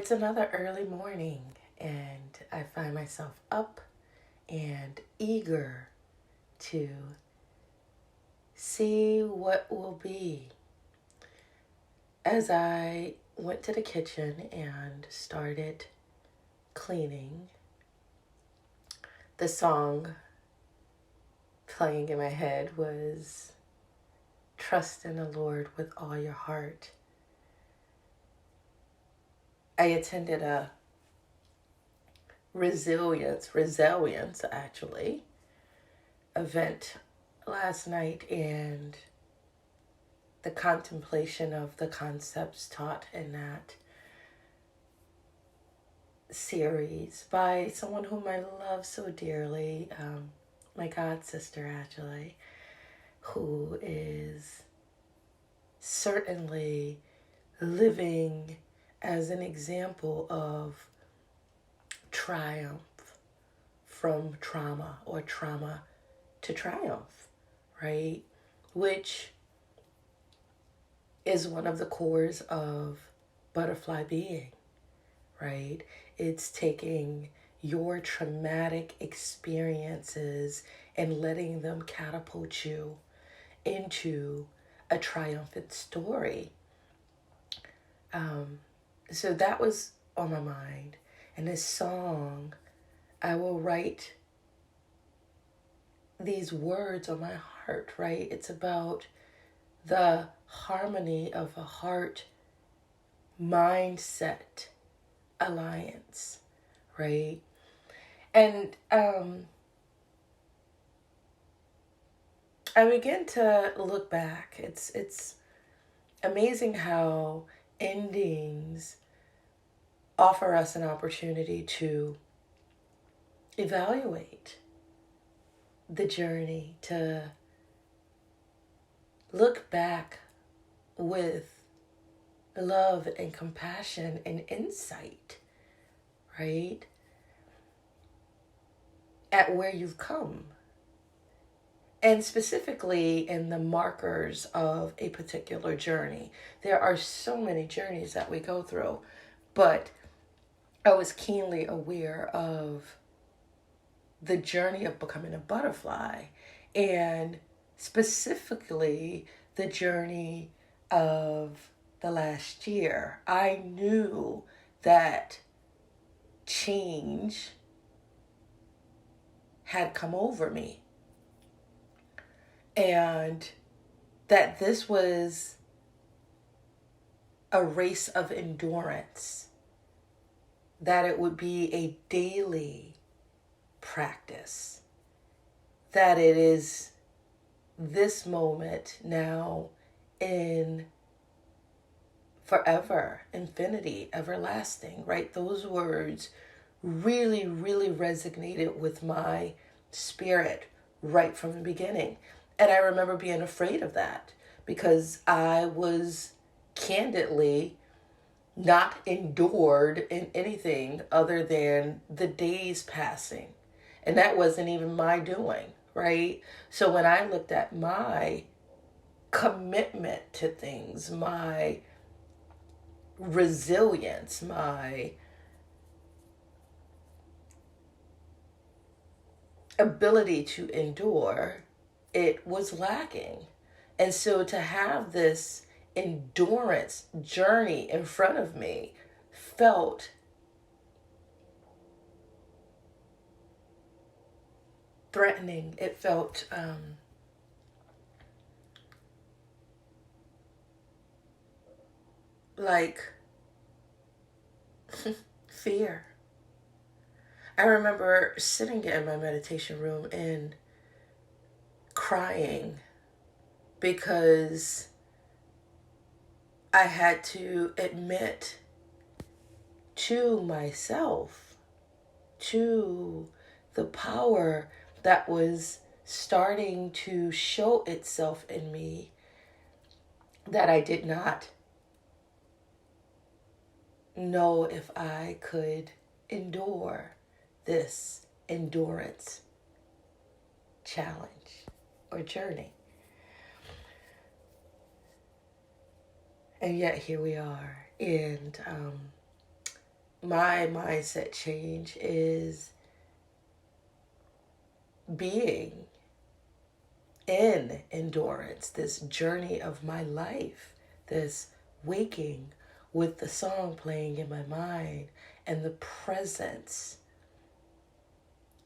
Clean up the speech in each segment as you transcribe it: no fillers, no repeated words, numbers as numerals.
It's another early morning, and I find myself up and eager to see what will be. As I went to the kitchen and started cleaning, the song playing in my head was Trust in the Lord with All Your Heart. I attended a resilience actually, event last night, and the contemplation of the concepts taught in that series by someone whom I love so dearly, my god sister actually, who is certainly living as an example of triumph from trauma, or trauma to triumph, right? Which is one of the cores of butterfly being, right? It's taking your traumatic experiences and letting them catapult you into a triumphant story. So that was on my mind. And this song, I will write these words on my heart, right? It's about the harmony of a heart mindset alliance, right? And I begin to look back. It's amazing how endings offer us an opportunity to evaluate the journey, to look back with love and compassion and insight, right? At where you've come. And specifically in the markers of a particular journey. There are so many journeys that we go through, but I was keenly aware of the journey of becoming a butterfly, and specifically the journey of the last year. I knew that change had come over me, and that this was a race of endurance, that it would be a daily practice, that it is this moment now in forever, infinity, everlasting, right? Those words really, really resonated with my spirit right from the beginning. And I remember being afraid of that because I was candidly not endured in anything other than the days passing. And that wasn't even my doing, right? So when I looked at my commitment to things, my resilience, my ability to endure, it was lacking. And so to have this endurance journey in front of me felt threatening. It felt like fear. I remember sitting in my meditation room and crying because I had to admit to myself, to the power that was starting to show itself in me, that I did not know if I could endure this endurance challenge or journey. And yet here we are. And my mindset change is being in endurance, this journey of my life, this waking with the song playing in my mind and the presence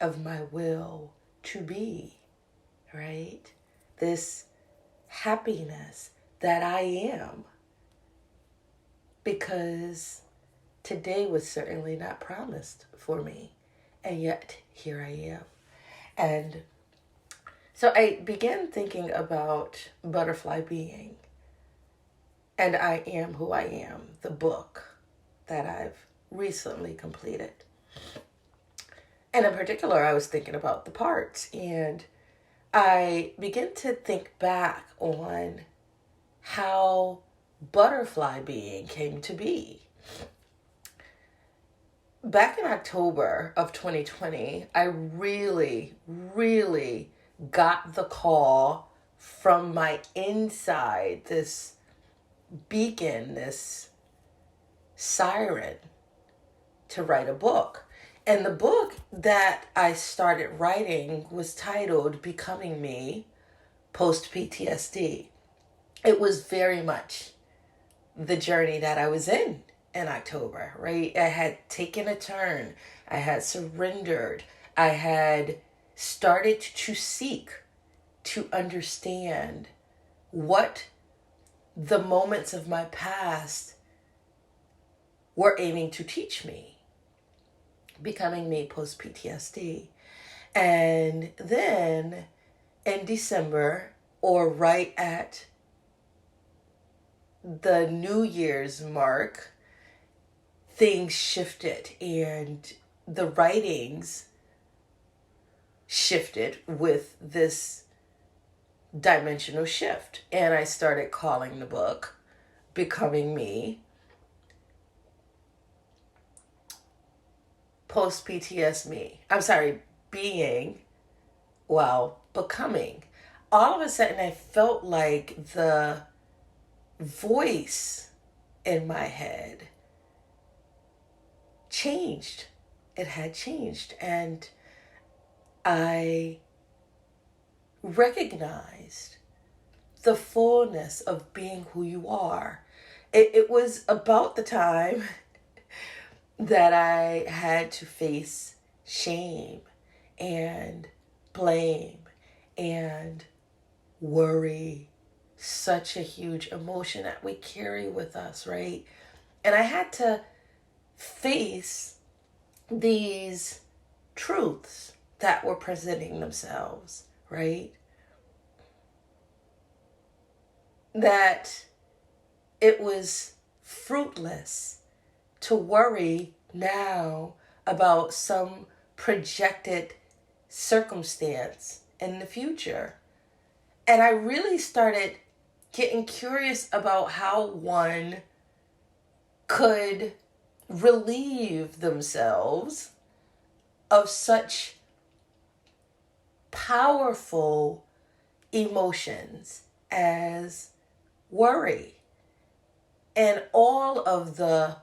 of my will to be, right? This happiness that I am, because today was certainly not promised for me, and yet here I am. And so I began thinking about butterfly being and I Am Who I Am, the book that I've recently completed. And in particular, I was thinking about the parts, and I began to think back on how butterfly being came to be. Back in October of 2020, I really, really got the call from my inside, this beacon, this siren, to write a book. And the book that I started writing was titled Becoming Me Post PTSD. It was very much the journey that I was in October, right? I had taken a turn. I had surrendered. I had started to seek to understand what the moments of my past were aiming to teach me. Becoming Me Post PTSD. And then in December, or right at the New Year's mark, things shifted and the writings shifted with this dimensional shift. And I started calling the book Becoming Me Post PTSD. Becoming. All of a sudden I felt like the voice in my head changed. It had changed, and I recognized the fullness of being who you are. It was about the time that I had to face shame and blame and worry, such a huge emotion that we carry with us, right? And I had to face these truths that were presenting themselves, right? That it was fruitless to worry now about some projected circumstance in the future. And I really started getting curious about how one could relieve themselves of such powerful emotions as worry and all of the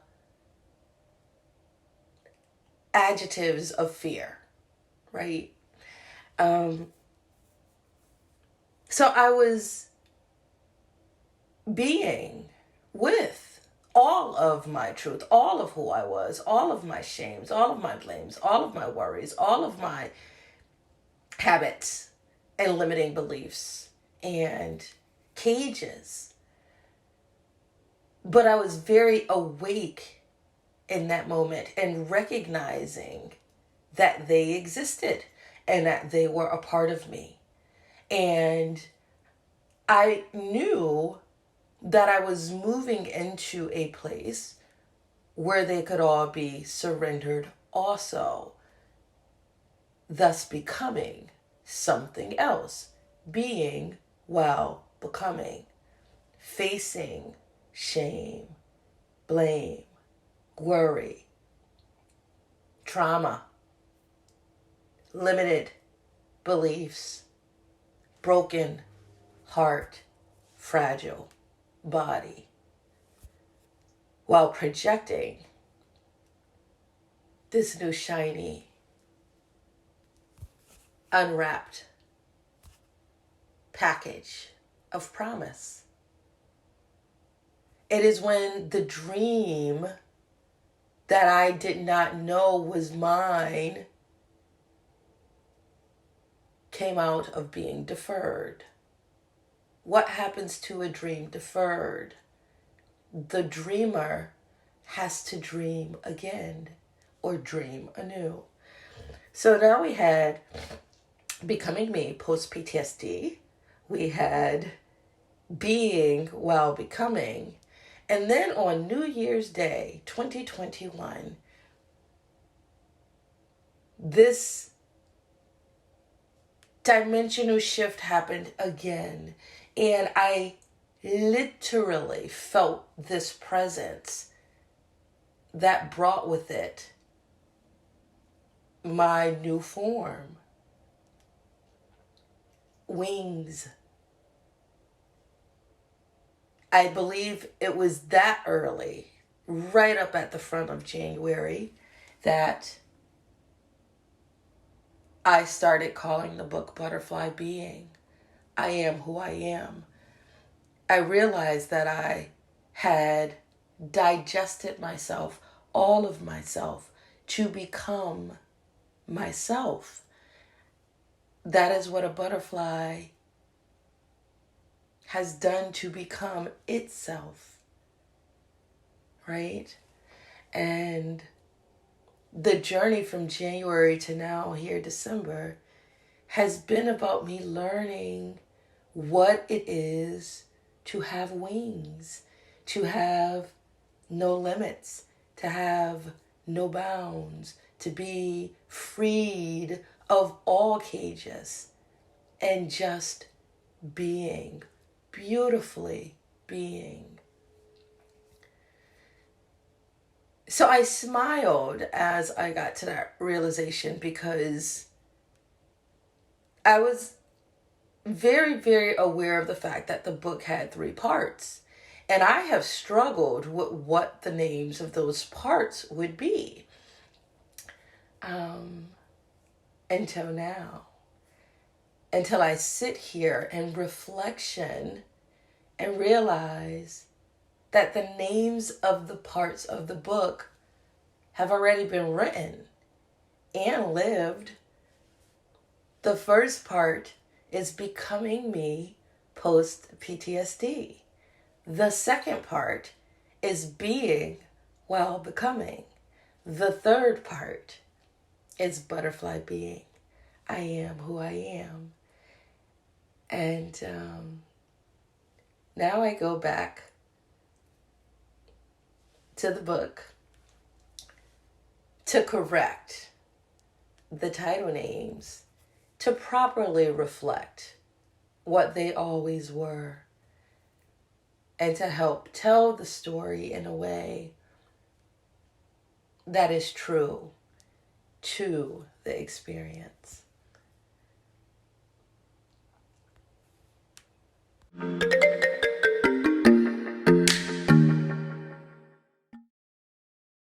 adjectives of fear, right? So I was being with all of my truth, all of who I was, all of my shames, all of my blames, all of my worries, all of my habits and limiting beliefs and cages. But I was very awake in that moment and recognizing that they existed and that they were a part of me. And I knew that I was moving into a place where they could all be surrendered also, thus becoming something else, being while becoming, facing shame, blame, worry, trauma, limited beliefs, broken heart, fragile body, while projecting this new shiny, unwrapped package of promise. It is when the dream that I did not know was mine came out of being deferred. What happens to a dream deferred? The dreamer has to dream again or dream anew. So now we had Becoming Me post PTSD. We had Being While Becoming. And then on New Year's Day, 2021, this dimensional shift happened again. And I literally felt this presence that brought with it my new form. Wings. I believe it was that early, right up at the front of January, that I started calling the book Butterfly Being. I am who I am. I realized that I had digested myself, all of myself, to become myself. That is what a butterfly has done to become itself, right? And the journey from January to now, here, December, has been about me learning what it is to have wings, to have no limits, to have no bounds, to be freed of all cages and just being, beautifully being. So I smiled as I got to that realization because I was very, very aware of the fact that the book had 3 parts. And I have struggled with what the names of those parts would be until now. Until I sit here in reflection and realize that the names of the parts of the book have already been written and lived. The first part is Becoming Me post PTSD. The second part is Being While Becoming. The third part is Butterfly Being. I am who I am. And now I go back to the book to correct the title names to properly reflect what they always were and to help tell the story in a way that is true to the experience.